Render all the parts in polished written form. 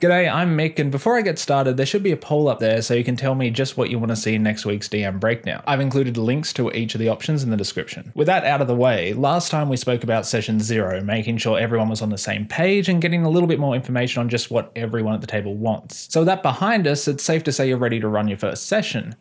G'day, I'm Mick, and before I get started, there should be a poll up there so you can tell me just what you want to see in next week's DM breakdown. I've included links to each of the options in the description. With that out of the way, last time we spoke about session 0, making sure everyone was on the same page and getting a little bit more information on just what everyone at the table wants. So with that behind us, it's safe to say you're ready to run your first session.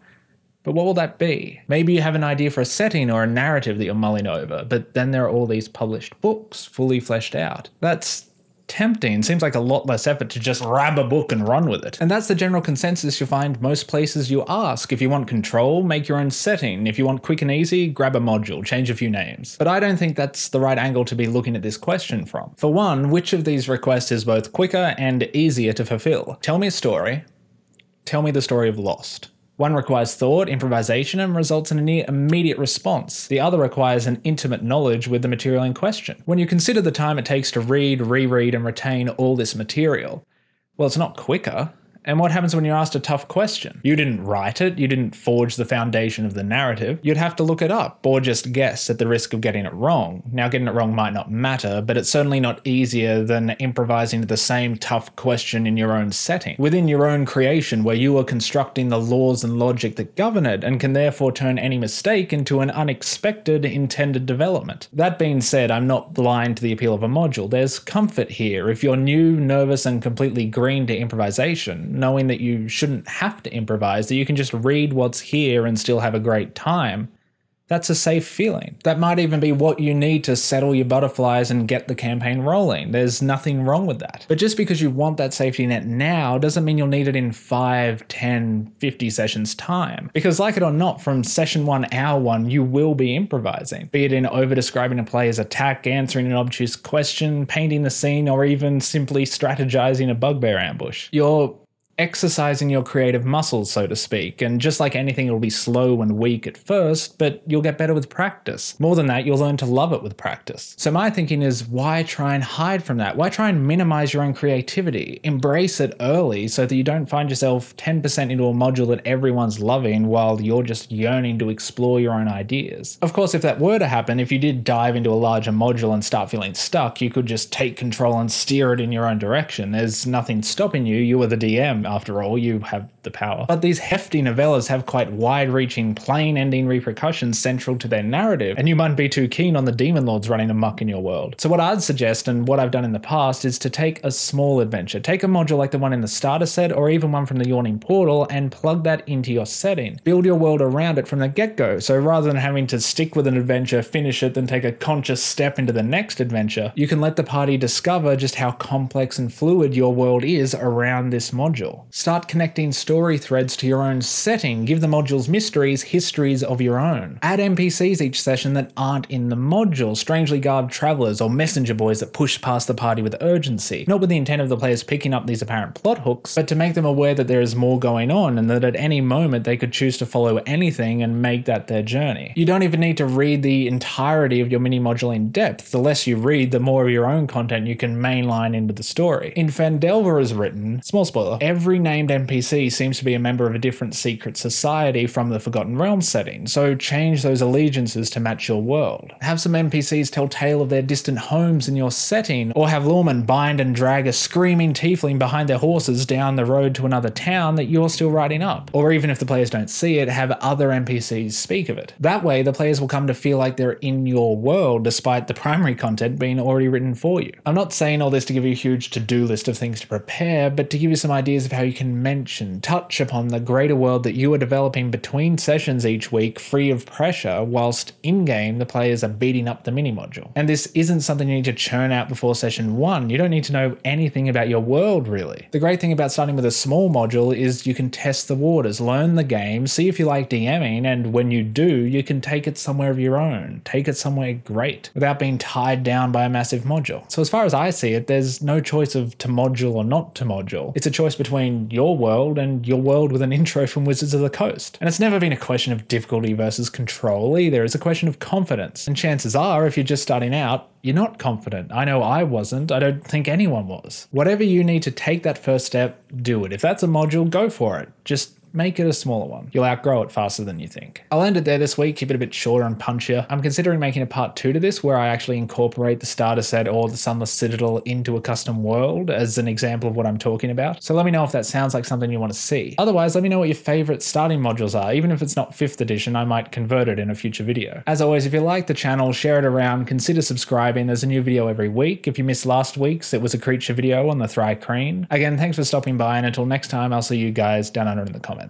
But what will that be? Maybe you have an idea for a setting or a narrative that you're mulling over, but then there are all these published books fully fleshed out. That's tempting. Seems like a lot less effort to just grab a book and run with it. And that's the general consensus you'll find most places you ask. If you want control, make your own setting. If you want quick and easy, grab a module, change a few names. But I don't think that's the right angle to be looking at this question from. For one, which of these requests is both quicker and easier to fulfill? Tell me a story. Tell me the story of Lost. One requires thought, improvisation, and results in a near immediate response. The other requires an intimate knowledge with the material in question. When you consider the time it takes to read, reread, and retain all this material, well, it's not quicker. And what happens when you're asked a tough question? You didn't write it, you didn't forge the foundation of the narrative, you'd have to look it up, or just guess at the risk of getting it wrong. Now, getting it wrong might not matter, but it's certainly not easier than improvising the same tough question in your own setting, within your own creation, where you are constructing the laws and logic that govern it, and can therefore turn any mistake into an unexpected intended development. That being said, I'm not blind to the appeal of a module. There's comfort here. If you're new, nervous, and completely green to improvisation, knowing that you shouldn't have to improvise, that you can just read what's here and still have a great time, that's a safe feeling. That might even be what you need to settle your butterflies and get the campaign rolling. There's nothing wrong with that. But just because you want that safety net now doesn't mean you'll need it in 5, 10, 50 sessions time. Because like it or not, from session 1, hour 1, you will be improvising. Be it in over-describing a player's attack, answering an obtuse question, painting the scene, or even simply strategizing a bugbear ambush. You're exercising your creative muscles, so to speak, and just like anything, it'll be slow and weak at first, but you'll get better with practice. More than that, you'll learn to love it with practice. So my thinking is, why try and hide from that? Why try and minimize your own creativity? Embrace it early so that you don't find yourself 10% into a module that everyone's loving while you're just yearning to explore your own ideas. Of course, if that were to happen, if you did dive into a larger module and start feeling stuck, you could just take control and steer it in your own direction. There's nothing stopping you. You are the DM. After all, you have the power. But these hefty novellas have quite wide-reaching, plain-ending repercussions central to their narrative, and you might be too keen on the demon lords running amok in your world. So what I'd suggest, and what I've done in the past, is to take a small adventure. Take a module like the one in the starter set, or even one from the Yawning Portal, and plug that into your setting. Build your world around it from the get-go, so rather than having to stick with an adventure, finish it, then take a conscious step into the next adventure, you can let the party discover just how complex and fluid your world is around this module. Start connecting story threads to your own setting. Give the modules mysteries, histories of your own. Add NPCs each session that aren't in the module, strangely garbed travelers or messenger boys that push past the party with urgency. Not with the intent of the players picking up these apparent plot hooks, but to make them aware that there is more going on and that at any moment they could choose to follow anything and make that their journey. You don't even need to read the entirety of your mini module in depth. The less you read, the more of your own content you can mainline into the story. In Fandelver is written, small spoiler, every named NPC seems to be a member of a different secret society from the Forgotten Realms setting, so change those allegiances to match your world. Have some NPCs tell tale of their distant homes in your setting, or have lawmen bind and drag a screaming tiefling behind their horses down the road to another town that you're still writing up. Or even if the players don't see it, have other NPCs speak of it. That way, the players will come to feel like they're in your world, despite the primary content being already written for you. I'm not saying all this to give you a huge to-do list of things to prepare, but to give you some ideas of how you can touch upon the greater world that you are developing between sessions each week, free of pressure, whilst in-game the players are beating up the mini-module. And this isn't something you need to churn out before session 1. You don't need to know anything about your world, really. The great thing about starting with a small module is you can test the waters, learn the game, see if you like DMing, and when you do, you can take it somewhere of your own. Take it somewhere great, without being tied down by a massive module. So as far as I see it, there's no choice of to module or not to module. It's a choice between your world and your world with an intro from Wizards of the Coast. And it's never been a question of difficulty versus control either. It's a question of confidence. And chances are, if you're just starting out, you're not confident. I know I wasn't. I don't think anyone was. Whatever you need to take that first step, do it. If that's a module, go for it. Just make it a smaller one. You'll outgrow it faster than you think. I'll end it there this week, keep it a bit shorter and punchier. I'm considering making a part 2 to this where I actually incorporate the starter set or the Sunless Citadel into a custom world as an example of what I'm talking about. So let me know if that sounds like something you want to see. Otherwise, let me know what your favorite starting modules are. Even if it's not 5th edition, I might convert it in a future video. As always, if you like the channel, share it around, consider subscribing. There's a new video every week. If you missed last week's, it was a creature video on the Thry-Crane. Again, thanks for stopping by, and until next time, I'll see you guys down under in the comments.